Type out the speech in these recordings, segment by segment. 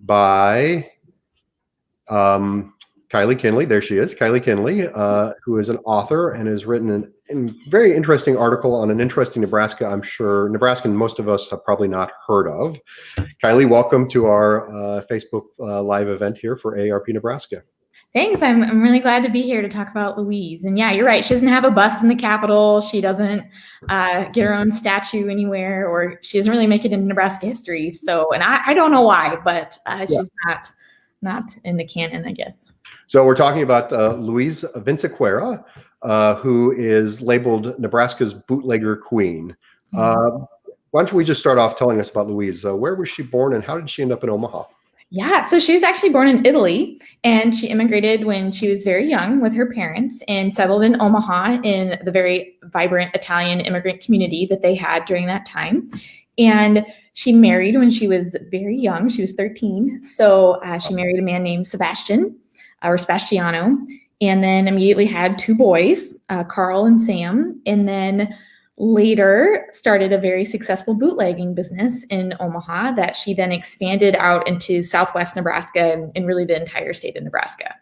by Kylie Kinley. There she is, Kylie Kinley, who is an author and has written a very interesting article on an interesting Nebraska, I'm sure Nebraskan most of us have probably not heard of. Kylie, welcome to our Facebook live event here for AARP Nebraska. Thanks. I'm really glad to be here to talk about Louise. And yeah, you're right. She doesn't have a bust in the Capitol. She doesn't get her own statue anywhere, or she doesn't really make it into Nebraska history. So, and I don't know why, but she's not in the canon, I guess. So we're talking about Louise Vinciquerra, who is labeled Nebraska's Bootlegger Queen. Why don't we just start off telling us about Louise? Where was she born and how did she end up in Omaha? Yeah, so she was actually born in Italy, and she immigrated when she was very young with her parents and settled in Omaha in the very vibrant Italian immigrant community that they had during that time. And she married when she was very young. She was 13. So she married a man named Sebastiano, and then immediately had two boys, Carl and Sam, and then later started a very successful bootlegging business in Omaha that she then expanded out into Southwest Nebraska and really the entire state of Nebraska.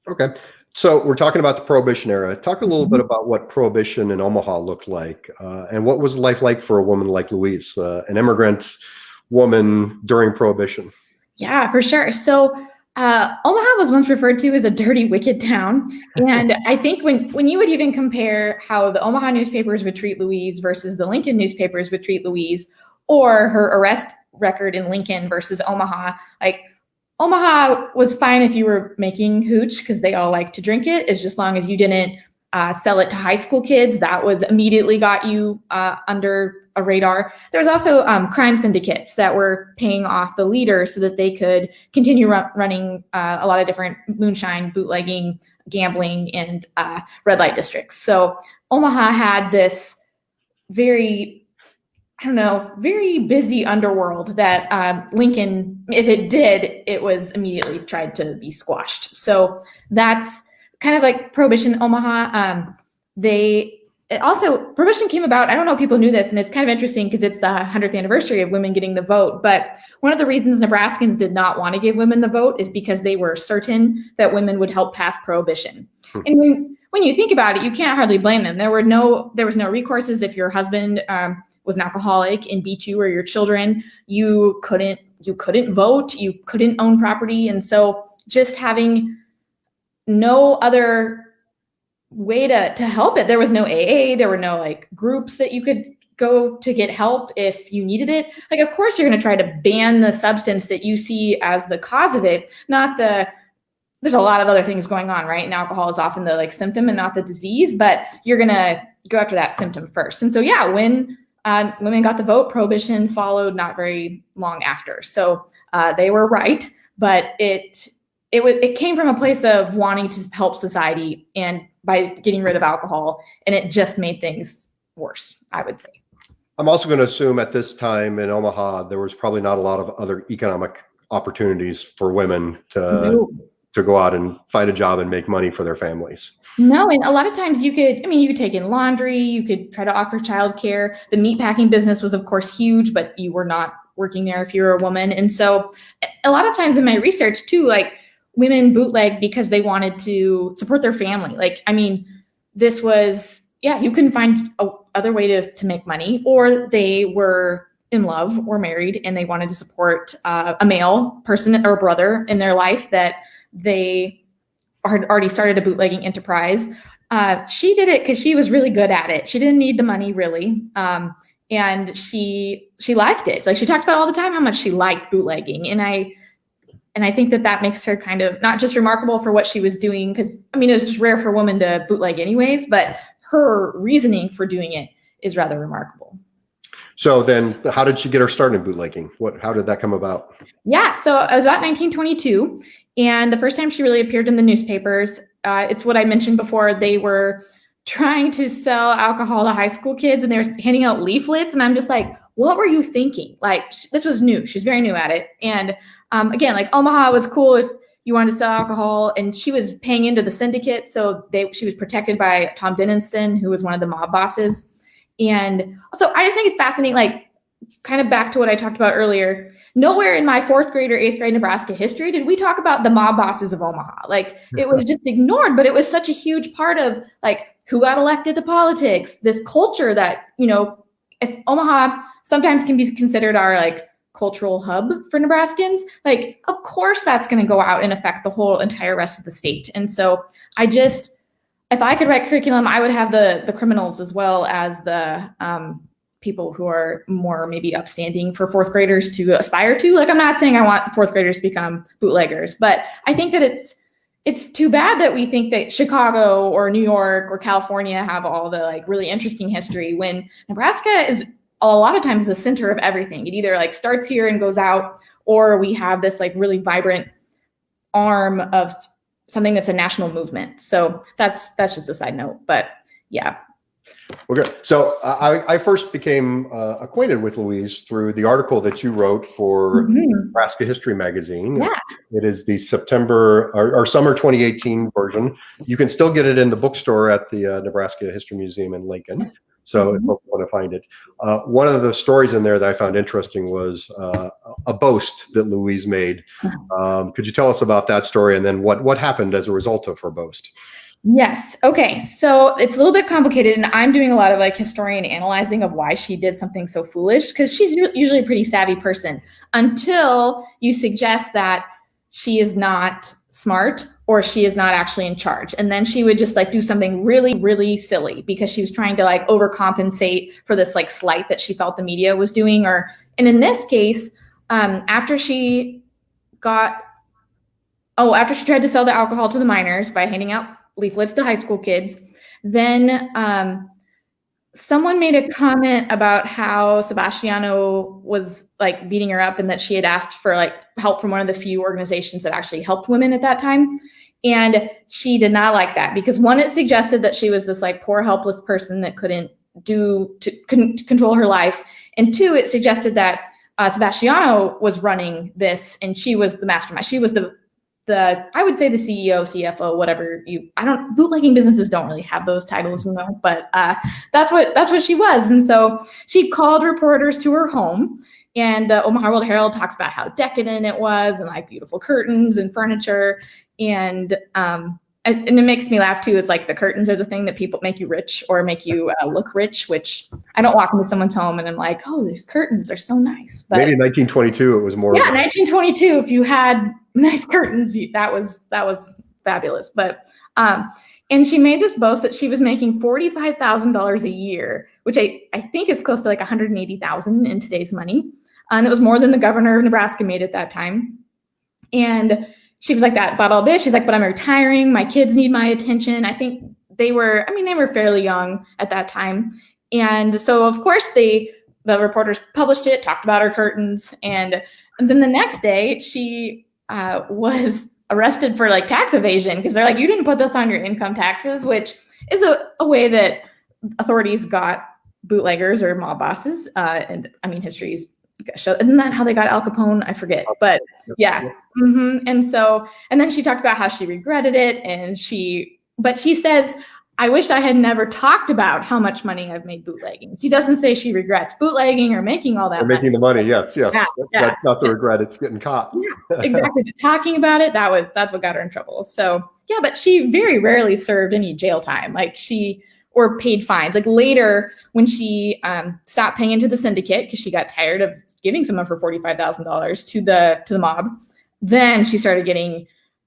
Okay. So we're talking about the Prohibition era. Talk a little bit about what Prohibition in Omaha looked like and what was life like for a woman like Louise, an immigrant woman during Prohibition? Yeah, for sure. So Omaha was once referred to as a dirty, wicked town. And I think when you would even compare how the Omaha newspapers would treat Louise versus the Lincoln newspapers would treat Louise, or her arrest record in Lincoln versus Omaha, like Omaha was fine if you were making hooch because they all like to drink it, as long as you didn't sell it to high school kids. That was immediately got you under a radar. There was also crime syndicates that were paying off the leaders so that they could continue running a lot of different moonshine, bootlegging, gambling, and red light districts. So Omaha had this very busy underworld that Lincoln, if it did, it was immediately tried to be squashed. So that's kind of like Prohibition Omaha. Prohibition came about, I don't know if people knew this, and it's kind of interesting because it's the 100th anniversary of women getting the vote. But one of the reasons Nebraskans did not want to give women the vote is because they were certain that women would help pass Prohibition. And when you think about it, you can't hardly blame them. There was no recourses if your husband was an alcoholic and beat you or your children. You couldn't vote, you couldn't own property. And so just having no other way to help it. There was no AA, there were no like groups that you could go to get help if you needed it. Like, of course you're going to try to ban the substance that you see as the cause of it, there's a lot of other things going on, right? And alcohol is often the like symptom and not the disease, but you're going to go after that symptom first. And so, yeah, when women got the vote, Prohibition followed not very long after. So they were right, but it came from a place of wanting to help society and by getting rid of alcohol, and it just made things worse, I would say. I'm also going to assume at this time in Omaha, there was probably not a lot of other economic opportunities for women to go out and find a job and make money for their families. No, and a lot of times you could take in laundry, you could try to offer childcare. The meatpacking business was, of course, huge, but you were not working there if you were a woman. And so a lot of times in my research too, like, women bootleg because they wanted to support their family. This was, you couldn't find other way to make money, or they were in love or married and they wanted to support a male person or a brother in their life that they had already started a bootlegging enterprise. She did it because she was really good at it. She didn't need the money really. And she liked it. Like, she talked about all the time how much she liked bootlegging. And I think that makes her kind of not just remarkable for what she was doing, because, it was just rare for a woman to bootleg anyways, but her reasoning for doing it is rather remarkable. So then how did she get her start in bootlegging? How did that come about? Yeah, so it was about 1922. And the first time she really appeared in the newspapers, it's what I mentioned before. They were trying to sell alcohol to high school kids and they were handing out leaflets. And I'm just like, what were you thinking? Like, this was new. She's very new at it. And again, like, Omaha was cool if you wanted to sell alcohol, and she was paying into the syndicate. So she was protected by Tom Dennison, who was one of the mob bosses. And so I just think it's fascinating, like, kind of back to what I talked about earlier. nowhere in my 4th grade or 8th grade Nebraska history did we talk about the mob bosses of Omaha. Like, it was just ignored, but it was such a huge part of like who got elected to politics, this culture that, if Omaha sometimes can be considered our like cultural hub for Nebraskans, like, of course that's going to go out and affect the whole entire rest of the state. And so if I could write curriculum, I would have the criminals as well as the people who are more maybe upstanding for 4th graders to aspire to. Like, I'm not saying I want 4th graders to become bootleggers, but I think that it's too bad that we think that Chicago or New York or California have all the like really interesting history when Nebraska is a lot of times the center of everything. It either like starts here and goes out, or we have this like really vibrant arm of something that's a national movement. So that's just a side note, but yeah. Okay, so I first became acquainted with Louise through the article that you wrote for Nebraska History Magazine. Yeah. It is the September or summer 2018 version. You can still get it in the bookstore at the Nebraska History Museum in Lincoln. So if folks want to find it. One of the stories in there that I found interesting was a boast that Louise made. Could you tell us about that story and then what happened as a result of her boast? Yes. Okay. So it's a little bit complicated, and I'm doing a lot of like historian analyzing of why she did something so foolish, because she's usually a pretty savvy person until you suggest that she is not smart or she is not actually in charge. And then she would just like do something really, really silly because she was trying to like overcompensate for this like slight that she felt the media was doing. And in this case, after she tried to sell the alcohol to the minors by handing out leaflets to high school kids, then someone made a comment about how Sebastiano was like beating her up and that she had asked for like help from one of the few organizations that actually helped women at that time. And she did not like that because, one, it suggested that she was this like poor, helpless person that couldn't control her life. And 2, it suggested that Sebastiano was running this and she was the mastermind. She was the I would say the CEO, CFO, whatever bootlegging businesses don't really have those titles, but that's what she was. And so she called reporters to her home, and the Omaha World Herald talks about how decadent it was and like beautiful curtains and furniture. And it makes me laugh too. It's like the curtains are the thing that people make you rich or make you look rich, which I don't walk into someone's home and I'm like, oh, these curtains are so nice. But maybe in 1922 it was more. Yeah, 1922. If you had nice curtains, that was fabulous. But and she made this boast that she was making $45,000 a year, which I think is close to like $180,000 in today's money. And it was more than the governor of Nebraska made at that time. And she was like that about all this. She's like, but I'm retiring. My kids need my attention. I think they were fairly young at that time. And so of course the reporters published it, talked about her curtains. And then the next day she was arrested for like tax evasion because they're like, you didn't put this on your income taxes, which is a way that authorities got bootleggers or mob bosses. And I mean, history's isn't that how they got Al Capone? I forget, but yeah. And then she talked about how she regretted it, but she says, I wish I had never talked about how much money I've made bootlegging. She doesn't say she regrets bootlegging or making all that money. Making the money, yes. Yeah. That's not the regret, it's getting caught. Yeah, exactly. Talking about it, that's what got her in trouble. So yeah, but she very rarely served any jail time. Or paid fines. Like later when she stopped paying into the syndicate because she got tired of giving someone for $45,000 to the mob, then she started getting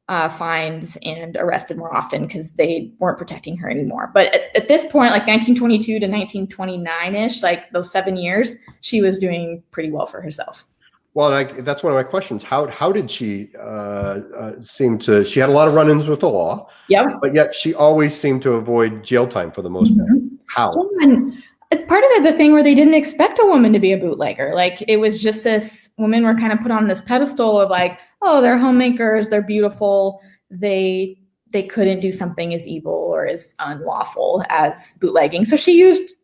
fines and arrested more often because they weren't protecting her anymore. But at this point, like 1922 to 1929-ish, like those 7 years, she was doing pretty well for herself. Well, that's one of my questions. How did she she had a lot of run-ins with the law, but yet she always seemed to avoid jail time for the most part. How? It's part of the thing where they didn't expect a woman to be a bootlegger. Like it was just this, women were kind of put on this pedestal of like, oh, they're homemakers, they're beautiful. They couldn't do something as evil or as unlawful as bootlegging. So she used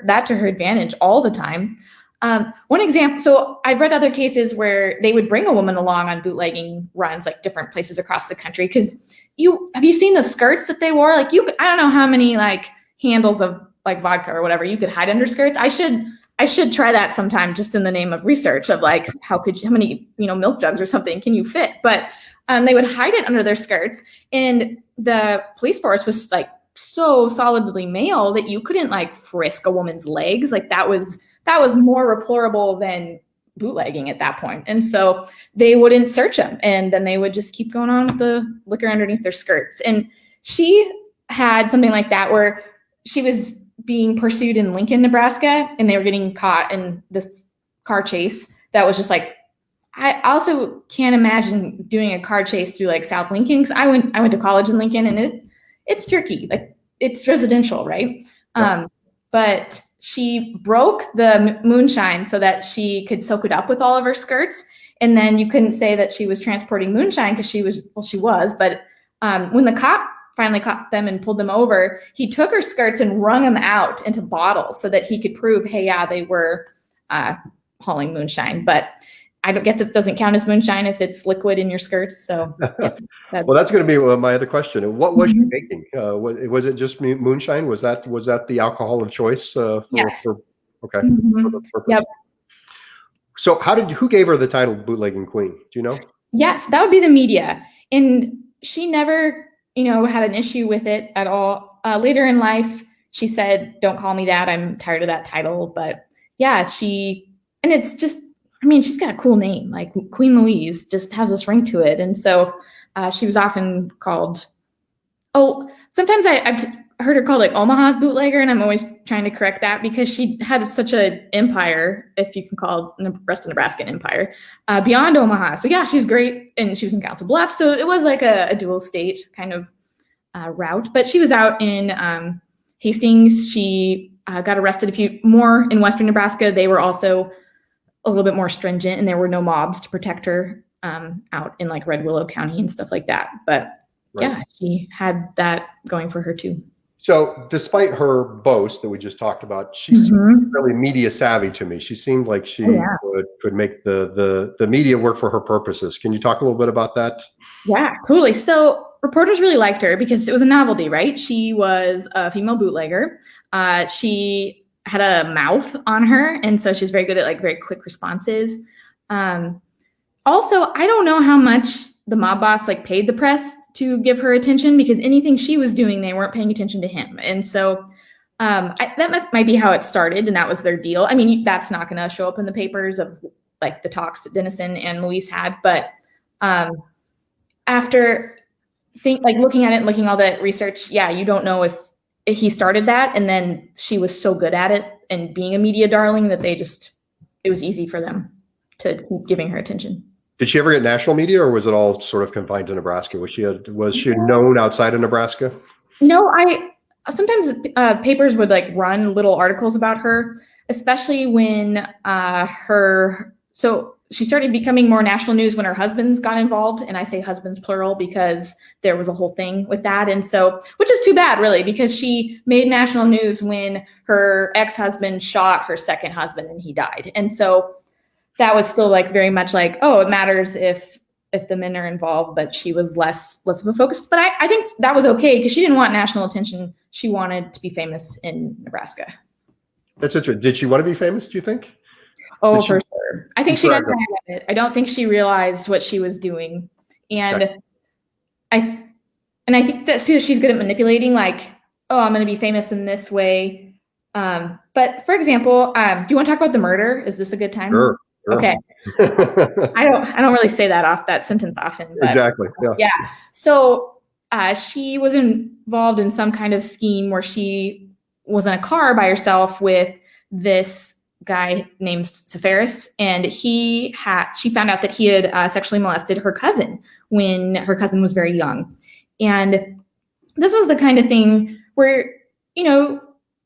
that to her advantage all the time. One example, so I've read other cases where they would bring a woman along on bootlegging runs, like different places across the country. Because have you seen the skirts that they wore? Like I don't know how many like handles of like vodka or whatever you could hide under skirts. I should I should try that sometime, just in the name of research of like, how many, milk jugs or something can you fit? But they would hide it under their skirts, and the police force was like so solidly male that you couldn't like frisk a woman's legs. Like that was more deplorable than bootlegging at that point. And so they wouldn't search them, and then they would just keep going on with the liquor underneath their skirts. And she had something like that where she was being pursued in Lincoln, Nebraska, and they were getting caught in this car chase that was just like, I also can't imagine doing a car chase through like South Lincoln, because I went to college in Lincoln, and it's tricky. Like it's residential, right? Yeah. But she broke the moonshine so that she could soak it up with all of her skirts. And then you couldn't say that she was transporting moonshine because she was, but when the cop finally caught them and pulled them over, he took her skirts and wrung them out into bottles so that he could prove, hey, yeah, they were hauling moonshine. But I don't guess it doesn't count as moonshine if it's liquid in your skirts. So, yeah, well, that's going to be my other question. What was she making? Was it just moonshine? Was that the alcohol of choice? Yes. For the purpose? Yep. So, who gave her the title Bootlegging Queen? Do you know? Yes, that would be the media, and she never, had an issue with it at all. Later in life, she said, "Don't call me that. I'm tired of that title." But yeah, and it's just. I mean, she's got a cool name, like Queen Louise just has this ring to it. And so she was often called, sometimes I've heard her called like Omaha's bootlegger, and I'm always trying to correct that because she had such an empire, if you can call the rest of Nebraska an empire, beyond Omaha. So yeah, she was great, and she was in Council Bluffs. So it was like a dual state kind of route. But she was out in Hastings. She got arrested a few more in Western Nebraska. They were also a little bit more stringent, and there were no mobs to protect her out in like Red Willow County and stuff like that. But yeah, she had that going for her too. So despite her boast that we just talked about, she seemed really media savvy to me. She seemed like she could make the media work for her purposes. Can you talk a little bit about that? Yeah, totally. So reporters really liked her because it was a novelty, right? She was a female bootlegger. She had a mouth on her, and so she's very good at like very quick responses. Also, I don't know how much the mob boss like paid the press to give her attention, because anything she was doing, they weren't paying attention to him. And so that might be how it started, and that was their deal. I mean, that's not going to show up in the papers of like the talks that Denison and Louise had, but after looking at it and looking at all that research, yeah, you don't know if he started that, and then she was so good at it and being a media darling that it was easy for them to keep giving her attention. Did she ever get national media, or was it all sort of confined to Nebraska? Was she known outside of Nebraska? No, sometimes papers would like run little articles about her, especially when so she started becoming more national news when her husbands got involved. And I say husbands plural because there was a whole thing with that. And so, which is too bad really, because she made national news when her ex-husband shot her second husband and he died. And so that was still like very much like, it matters if the men are involved, but she was less of a focus. But I think that was okay because she didn't want national attention. She wanted to be famous in Nebraska. That's interesting. Did she want to be famous, do you think? Oh, for sure. I think she got tired of it. I don't think she realized what she was doing. And okay. I think that she's good at manipulating, like, I'm going to be famous in this way. But for example, do you want to talk about the murder? Is this a good time? Sure. Okay. I don't really say that sentence often. But, exactly. Yeah. So she was involved in some kind of scheme where she was in a car by herself with this guy named Safaris, and she found out that he had sexually molested her cousin when her cousin was very young. And this was the kind of thing where,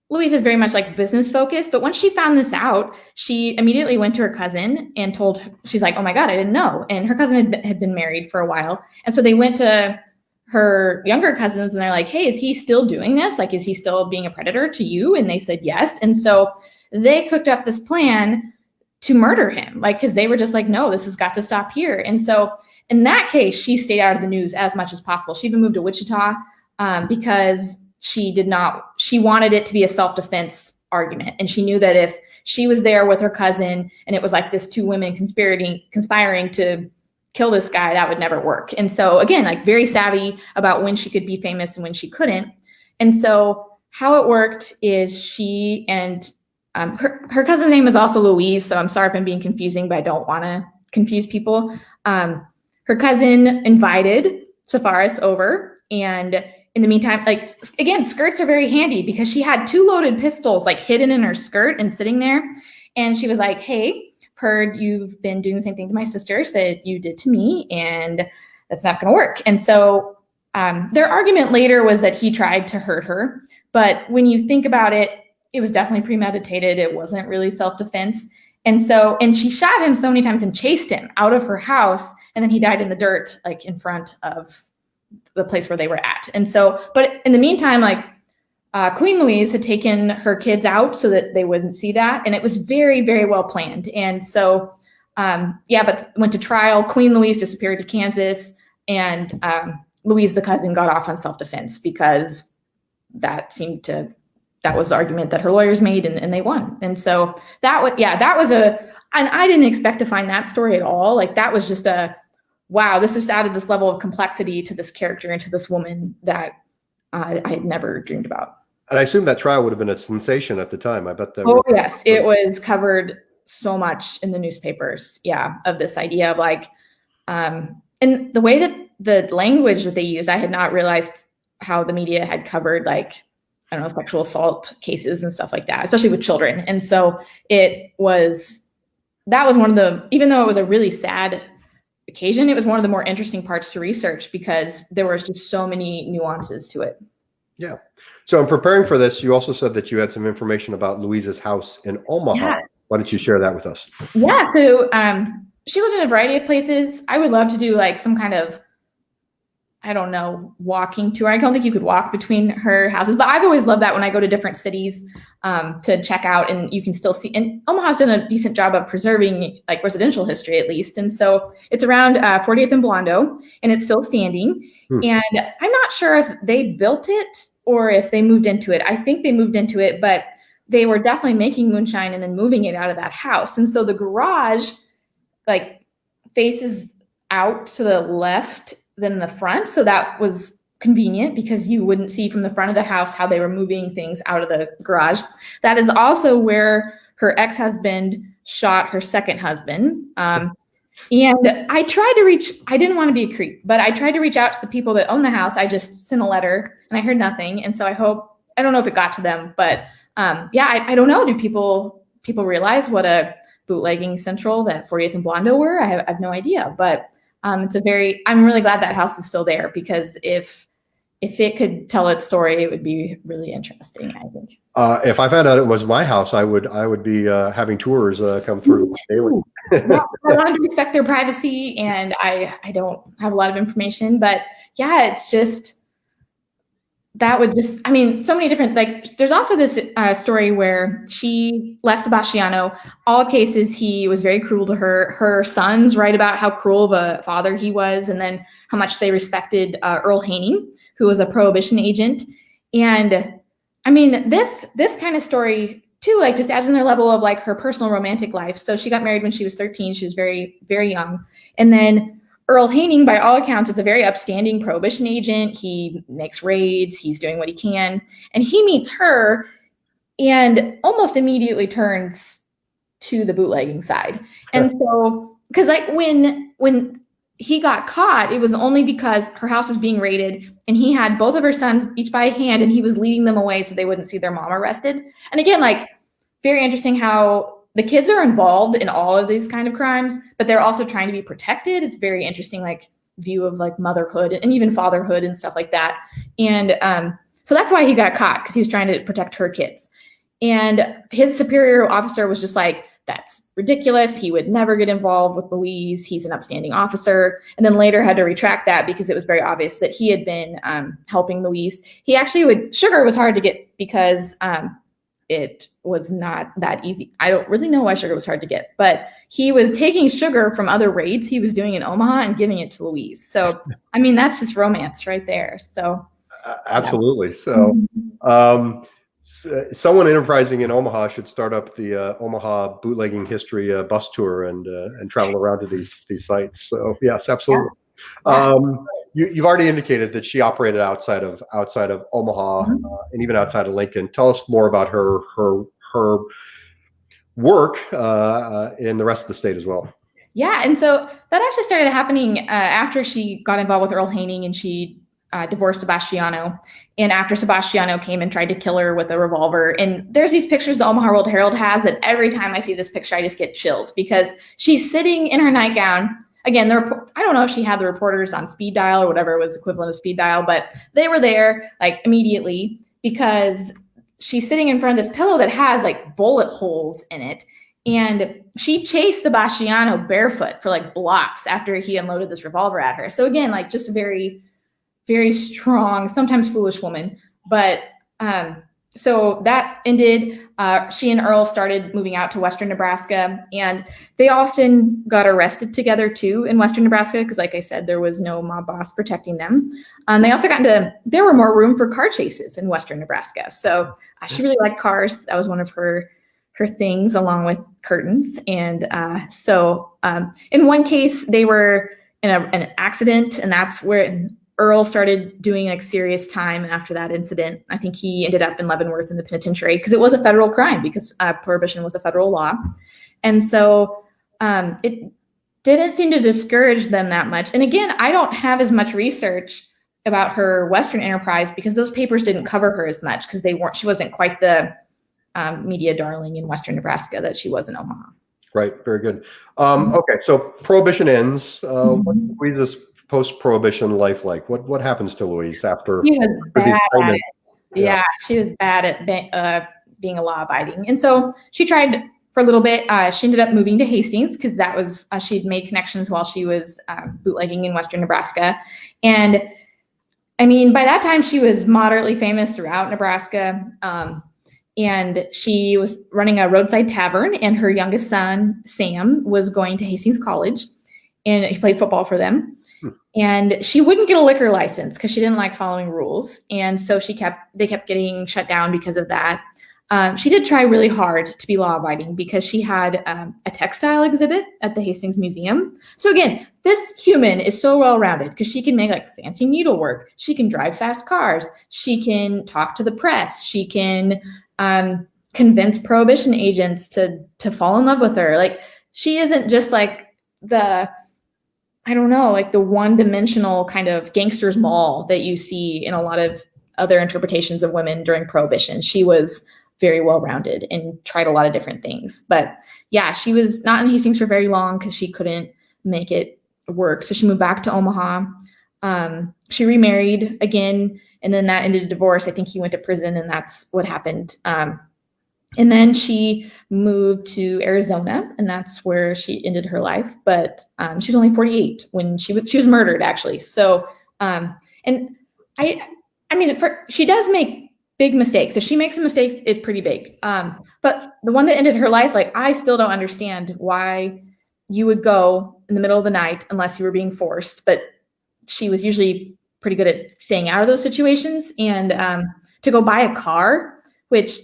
Louise is very much like business focused, but once she found this out, she immediately went to her cousin and she's like, oh my God, I didn't know. And her cousin had been married for a while. And so they went to her younger cousins and they're like, hey, is he still doing this? Like, is he still being a predator to you? And they said yes. And so they cooked up this plan to murder him, because they were just like, no, this has got to stop here. And so in that case, she stayed out of the news as much as possible. She even moved to Wichita because she wanted it to be a self-defense argument. And she knew that if she was there with her cousin and it was like this two women conspiring to kill this guy, that would never work. And so again, like very savvy about when she could be famous and when she couldn't. And so how it worked is she and her cousin's name is also Louise. So I'm sorry if I'm being confusing, but I don't want to confuse people. Her cousin invited Sepharis over, and in the meantime, like, again, skirts are very handy because she had two loaded pistols like hidden in her skirt and sitting there. And she was like, hey, heard you've been doing the same thing to my sisters that you did to me, and that's not going to work. And so their argument later was that he tried to hurt her. But when you think about it, it was definitely premeditated. It wasn't really self-defense. And she shot him so many times and chased him out of her house. And then he died in the dirt, like in front of the place where they were at. And so, but in the meantime, like Queen Louise had taken her kids out so that they wouldn't see that. And it was very, very well planned. And so, but went to trial. Queen Louise disappeared to Kansas, and Louise, the cousin, got off on self-defense because that was the argument that her lawyers made, and they won. And so and I didn't expect to find that story at all. Like that was just wow, this just added this level of complexity to this character and to this woman that I had never dreamed about. And I assume that trial would have been a sensation at the time. I bet that. Oh, yes. It was covered so much in the newspapers. Yeah. Of this idea of like, and the way that the language that they used, I had not realized how the media had covered like, I don't know, sexual assault cases and stuff like that, especially with children. And so that was one of the, even though it was a really sad occasion, it was one of the more interesting parts to research because there was just so many nuances to it. Yeah. So in preparing for this, you also said that you had some information about Louise's house in Omaha. Yeah. Why don't you share that with us? Yeah. So she lived in a variety of places. I would love to do like some kind of, I don't know, walking tour. I don't think you could walk between her houses, but I've always loved that when I go to different cities to check out, and you can still see, and Omaha's done a decent job of preserving like residential history at least. And so it's around 40th and Blondo, and it's still standing. And I'm not sure if they built it or if they moved into it. I think they moved into it, but they were definitely making moonshine and then moving it out of that house. And so the garage like faces out to the left than the front. So that was convenient because you wouldn't see from the front of the house how they were moving things out of the garage. That is also where her ex-husband shot her second husband. And I tried to I didn't want to be a creep, but I tried to reach out to the people that own the house. I just sent a letter and I heard nothing. And so I don't know if it got to them, but I don't know. Do people realize what a bootlegging central that 40th and Blondo were? I have no idea, but I'm really glad that house is still there because if it could tell its story, it would be really interesting, I think. If I found out it was my house, I would be having tours come through daily. I wanted to respect their privacy, and I don't have a lot of information, but yeah, it's just, that would just, I mean, so many different, like, there's also this story where she left Sebastiano. All cases, he was very cruel to her. Her sons write about how cruel of a father he was, and then how much they respected Earl Haney, who was a Prohibition agent. And I mean, this kind of story too, like, just adds in their level of like her personal romantic life. So she got married when she was 13. She was very, very young. And then Earl Haney, by all accounts, is a very upstanding Prohibition agent. He makes raids. He's doing what he can. And he meets her and almost immediately turns to the bootlegging side. Sure. And so, because like when he got caught, it was only because her house was being raided and he had both of her sons each by a hand and he was leading them away so they wouldn't see their mom arrested. And again, like, very interesting how the kids are involved in all of these kind of crimes, but they're also trying to be protected. It's very interesting, like, view of like motherhood and even fatherhood and stuff like that. And so that's why he got caught, because he was trying to protect her kids. And his superior officer was just like, that's ridiculous. He would never get involved with Louise. He's an upstanding officer. And then later had to retract that because it was very obvious that he had been helping Louise. He actually sugar was hard to get because it was not that easy. I don't really know why sugar was hard to get, but he was taking sugar from other raids he was doing in Omaha and giving it to Louise. So, I mean, that's just romance right there. So, absolutely. So, someone enterprising in Omaha should start up the Omaha bootlegging history bus tour and travel around to these sites. So yes, absolutely. Yeah. You've already indicated that she operated outside of Omaha and even outside of Lincoln. Tell us more about her work in the rest of the state as well. Yeah, and so that actually started happening after she got involved with Earl Haining and she divorced Sebastiano. And after Sebastiano came and tried to kill her with a revolver. And there's these pictures the Omaha World Herald has that every time I see this picture, I just get chills because she's sitting in her nightgown. Again, I don't know if she had the reporters on speed dial or whatever was equivalent of speed dial, but they were there like immediately because she's sitting in front of this pillow that has like bullet holes in it. And she chased Sebastiano barefoot for like blocks after he unloaded this revolver at her. So again, like just a very, very strong, sometimes foolish woman. But so that ended. She and Earl started moving out to Western Nebraska, and they often got arrested together too in Western Nebraska because, like I said, there was no mob boss protecting them. They also there were more room for car chases in Western Nebraska. So she really liked cars. That was one of her things, along with curtains. And so in one case, they were in an accident, and that's where Earl started doing like serious time after that incident. I think he ended up in Leavenworth in the penitentiary because it was a federal crime because prohibition was a federal law. And so it didn't seem to discourage them that much. And again, I don't have as much research about her Western enterprise because those papers didn't cover her as much because she wasn't quite the media darling in Western Nebraska that she was in Omaha. Right. Very good. Okay. So Prohibition ends. What's Louise's post-Prohibition life like? What happens to Louise after? She was bad at it. Yeah, she was bad at being a law-abiding. And so she tried for a little bit. She ended up moving to Hastings because that was, she'd made connections while she was bootlegging in Western Nebraska. And I mean, by that time she was moderately famous throughout Nebraska. And she was running a roadside tavern, and her youngest son, Sam, was going to Hastings College, and he played football for them. And she wouldn't get a liquor license because she didn't like following rules. And so they kept getting shut down because of that. She did try really hard to be law abiding because she had a textile exhibit at the Hastings Museum. So again, this human is so well-rounded because she can make like fancy needlework. She can drive fast cars. She can talk to the press. She can convince prohibition agents to fall in love with her. Like she isn't just like the one-dimensional kind of gangster's moll that you see in a lot of other interpretations of women during Prohibition. She was very well-rounded and tried a lot of different things. But yeah, she was not in Hastings for very long because she couldn't make it work. So she moved back to Omaha. She remarried again, and then that ended in divorce. I think he went to prison, and that's what happened. And then she moved to Arizona, and that's where she ended her life. But she was only 48 when she was murdered, actually. So, and she does make big mistakes. If she makes some mistakes, it's pretty big. But the one that ended her life, like I still don't understand why you would go in the middle of the night unless you were being forced. But she was usually pretty good at staying out of those situations, and to go buy a car, which.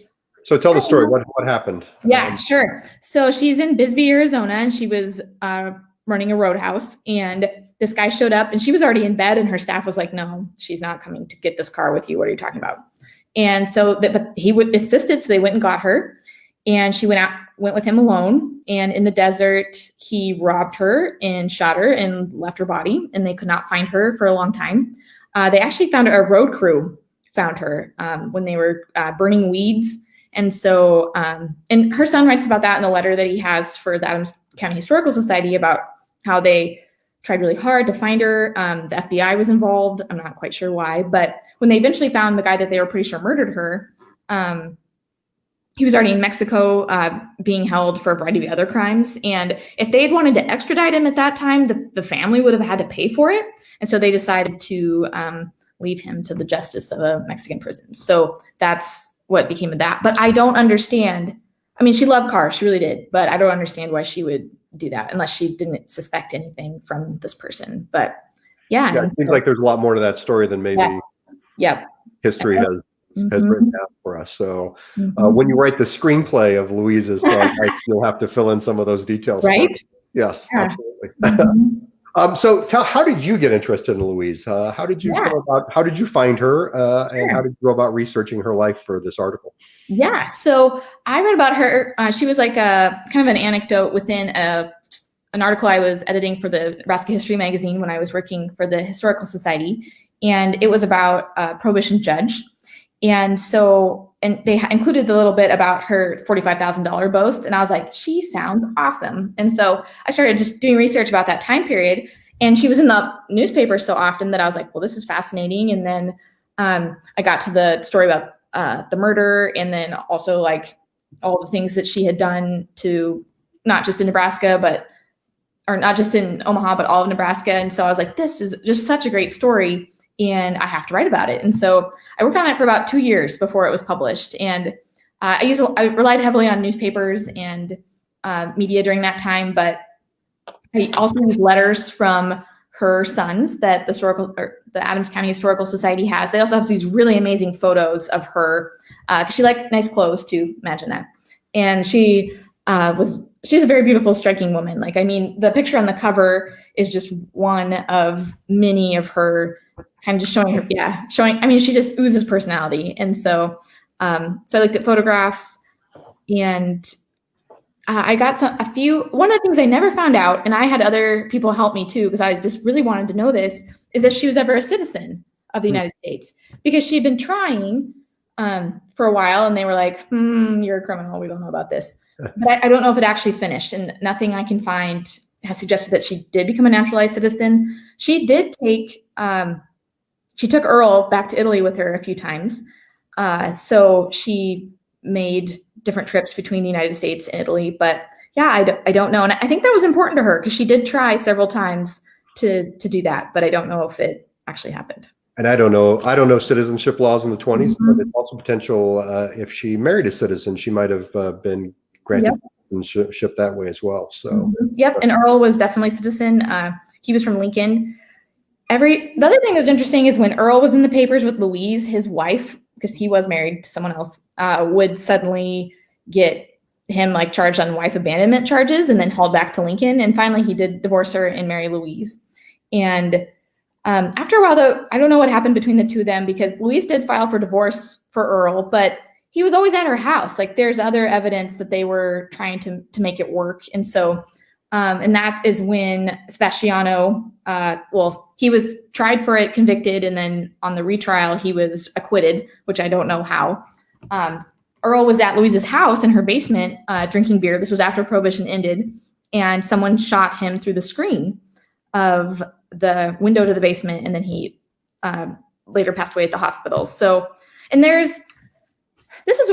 So tell the story. What happened? Yeah, sure. So she's in Bisbee, Arizona, and she was running a roadhouse. And this guy showed up, and she was already in bed, and her staff was like, "No, she's not coming to get this car with you. What are you talking about?" And so, but he insisted, so they went and got her, and she went with him alone. And in the desert, he robbed her and shot her and left her body, and they could not find her for a long time. They actually found her. A road crew found her when they were burning weeds. And so, and her son writes about that in the letter that he has for the Adams County Historical Society about how they tried really hard to find her. The FBI was involved. I'm not quite sure why, but when they eventually found the guy that they were pretty sure murdered her, he was already in Mexico being held for a variety of other crimes. And if they had wanted to extradite him at that time, the family would have had to pay for it. And so they decided to leave him to the justice of a Mexican prison. So that's what became of that. But I don't understand. I mean, she loved cars. She really did. But I don't understand why she would do that unless she didn't suspect anything from this person. But yeah. It seems like there's a lot more to that story than maybe yeah. history has has written down for us. So when you write the screenplay of Louise's life, you'll have to fill in some of those details. Right? Yes, Yeah. absolutely. So how did you get interested in Louise? How did you how did you find her, and how did you go about researching her life for this article? Yeah, so I read about her. She was like a kind of an anecdote within an article I was editing for the Nebraska History magazine when I was working for the Historical Society, and it was about a Prohibition judge. And so, and they included the little bit about her $45,000 boast, and I was like, she sounds awesome. And so I started just doing research about that time period, and she was in the newspaper so often that I was like, well, this is fascinating. And then I got to the story about the murder, and then also like all the things that she had done to not just in Nebraska, or not just in Omaha, but all of Nebraska. And so I was like, this is just such a great story, and I have to write about it. And so I worked on it for about 2 years before it was published. And I relied heavily on newspapers and media during that time, but I also used letters from her sons that the Adams County Historical Society has. They also have these really amazing photos of her, because she liked nice clothes too, imagine that. And she's a very beautiful, striking woman. Like, I mean, the picture on the cover is just one of many of her, kind of just showing her, I mean, she just oozes personality. And so, so I looked at photographs, and I got one of the things I never found out, and I had other people help me too, because I just really wanted to know this, is if she was ever a citizen of the United States, because she'd been trying for a while, and they were like, you're a criminal, we don't know about this. But I don't know if it actually finished, and nothing I can find has suggested that she did become a naturalized citizen. She did she took Earl back to Italy with her a few times. So she made different trips between the United States and Italy, but yeah, I don't know. And I think that was important to her, because she did try several times to do that, but I don't know if it actually happened. And I don't know citizenship laws in the 20s, but it's also potential, if she married a citizen, she might have been granted citizenship that way as well. So Yep, and Earl was definitely citizen. He was from Lincoln. The other thing that was interesting is when Earl was in the papers with Louise, his wife, because he was married to someone else, would suddenly get him like charged on wife abandonment charges and then hauled back to Lincoln. And finally he did divorce her and marry Louise. And after a while, though, I don't know what happened between the two of them, because Louise did file for divorce for Earl, but he was always at her house. Like, there's other evidence that they were trying to make it work. And so, and that is when Sebastiano, he was tried for it, convicted, and then on the retrial, he was acquitted, which I don't know how. Earl was at Louise's house in her basement drinking beer. This was after Prohibition ended, and someone shot him through the screen of the window to the basement, and then he later passed away at the hospital. So, and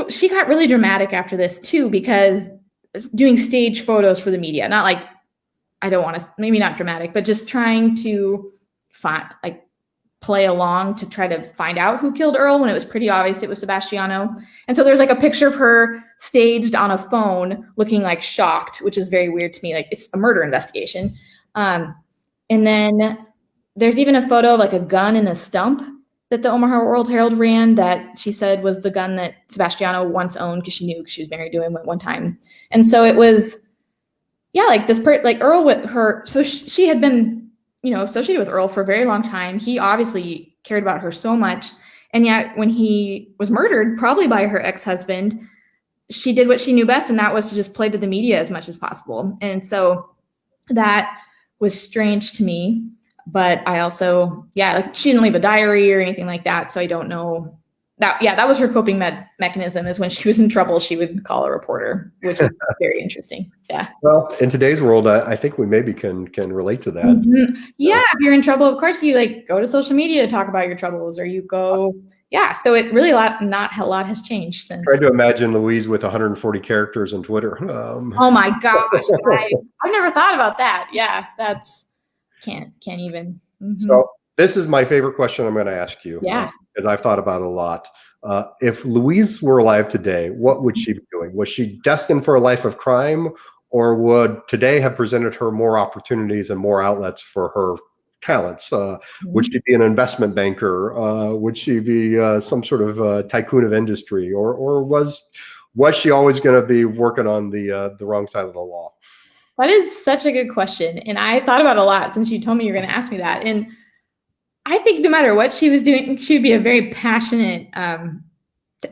she got really dramatic after this too, because doing stage photos for the media, not like, I don't want to, maybe not dramatic, but just trying to play along to try to find out who killed Earl, when it was pretty obvious it was Sebastiano. And so there's like a picture of her staged on a phone looking like shocked, which is very weird to me. Like, it's a murder investigation. And then there's even a photo of like a gun and a stump that the Omaha World Herald ran, that she said was the gun that Sebastiano once owned, because she was married to him at one time. And so it was, like this like Earl with her. So she had been, associated with Earl for a very long time. He obviously cared about her so much. And yet when he was murdered, probably by her ex-husband, she did what she knew best, and that was to just play to the media as much as possible. And so that was strange to me. But I also, she didn't leave a diary or anything like that. So I don't know that was her coping mechanism, is when she was in trouble, she would call a reporter, which is very interesting. Yeah. Well, in today's world, I think we maybe can relate to that. Mm-hmm. Yeah. If you're in trouble, of course you go to social media to talk about your troubles, or you go, so it really not a lot has changed since. I tried to imagine Louise with 140 characters on Twitter. Oh my gosh. I've never thought about that. Yeah. That's, can't even. Mm-hmm. So this is my favorite question I'm going to ask you. Yeah. Because I've thought about it a lot. If Louise were alive today, what would she be doing? Was she destined for a life of crime, or would today have presented her more opportunities and more outlets for her talents? Would she be an investment banker? Would she be some sort of tycoon of industry, or was she always going to be working on the wrong side of the law? That is such a good question, and I thought about it a lot since you told me you were going to ask me that. And I think no matter what she was doing, she would be a very passionate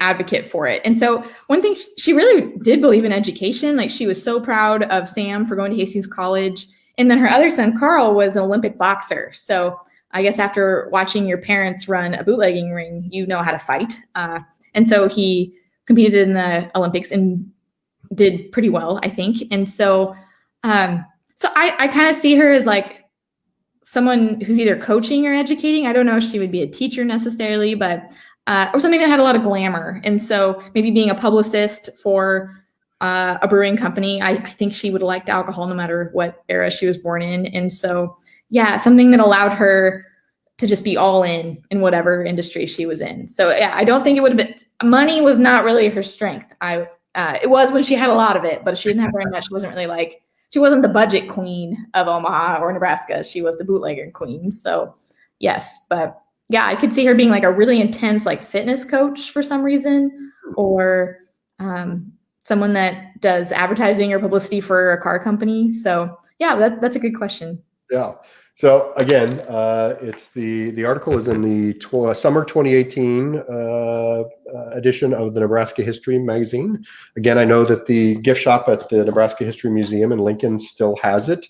advocate for it. And so one thing, she really did believe in education. Like, she was so proud of Sam for going to Hastings College. And then her other son, Carl, was an Olympic boxer. So I guess after watching your parents run a bootlegging ring, you know how to fight. And so he competed in the Olympics and did pretty well, I think. And so, I kind of see her as like someone who's either coaching or educating. I don't know if she would be a teacher necessarily, but or something that had a lot of glamour. And so maybe being a publicist for a brewing company, I think she would have liked alcohol no matter what era she was born in. And so, yeah, something that allowed her to just be all in whatever industry she was in. So yeah, I don't think it would have been, money was not really her strength. It was when she had a lot of it, but she didn't have very much. She wasn't really like, she wasn't the budget queen of Omaha or Nebraska. She was the bootlegger queen. So yes, but yeah, I could see her being like a really intense like fitness coach for some reason, or someone that does advertising or publicity for a car company. So yeah, that's a good question. Yeah. So again, it's the article is in the summer 2018 edition of the Nebraska History magazine. Again, I know that the gift shop at the Nebraska History Museum in Lincoln still has it.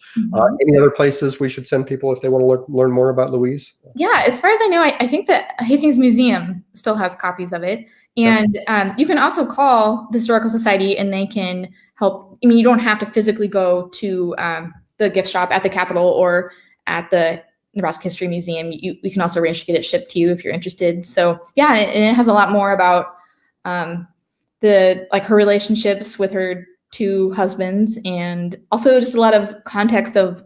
Any other places we should send people if they want to learn more about Louise? Yeah, as far as I know, I think that Hastings Museum still has copies of it. And you can also call the Historical Society and they can help. I mean, you don't have to physically go to the gift shop at the Capitol or at the Nebraska History Museum. You can also arrange to get it shipped to you if you're interested. So yeah, it has a lot more about her relationships with her two husbands, and also just a lot of context of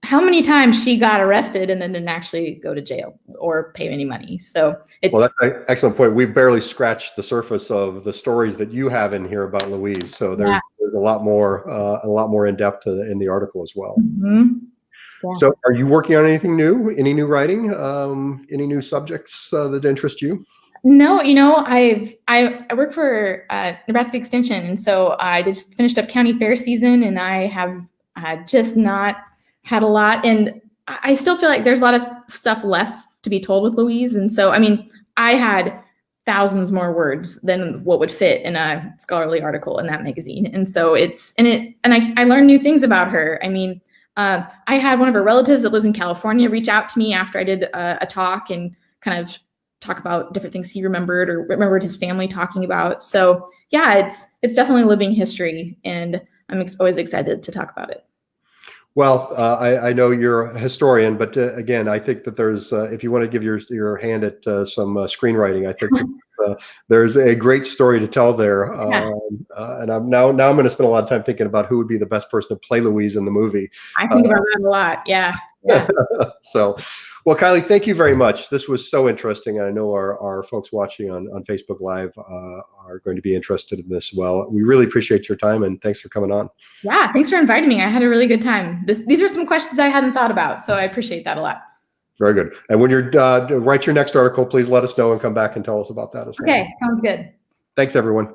how many times she got arrested and then didn't actually go to jail or pay any money. So it's, well, that's an excellent point. We've barely scratched the surface of the stories that you have in here about Louise. So there's a lot more in depth in the article as well. Yeah. So are you working on anything new? Any new writing? Any new subjects that interest you? No, I work for Nebraska Extension, and so I just finished up county fair season, and I have just not had a lot, and I still feel like there's a lot of stuff left to be told with Louise. And so, I mean, I had thousands more words than what would fit in a scholarly article in that magazine, and so I learned new things about her. I mean, I had one of her relatives that lives in California reach out to me after I did a talk and kind of talk about different things he remembered or remembered his family talking about. So yeah, it's definitely living history, and I'm always excited to talk about it. Well, I know you're a historian, but again, I think that there's, if you want to give your hand at some screenwriting, I think that, there's a great story to tell there. And I'm going to spend a lot of time thinking about who would be the best person to play Louise in the movie. I think about that a lot. Yeah. So, well, Kylie, thank you very much. This was so interesting. I know our folks watching on Facebook Live are going to be interested in this as well. We really appreciate your time, and thanks for coming on. Yeah, thanks for inviting me. I had a really good time. These are some questions I hadn't thought about, so I appreciate that a lot. Very good. And when you're write your next article, please let us know and come back and tell us about that as well. Okay, sounds good. Thanks, everyone.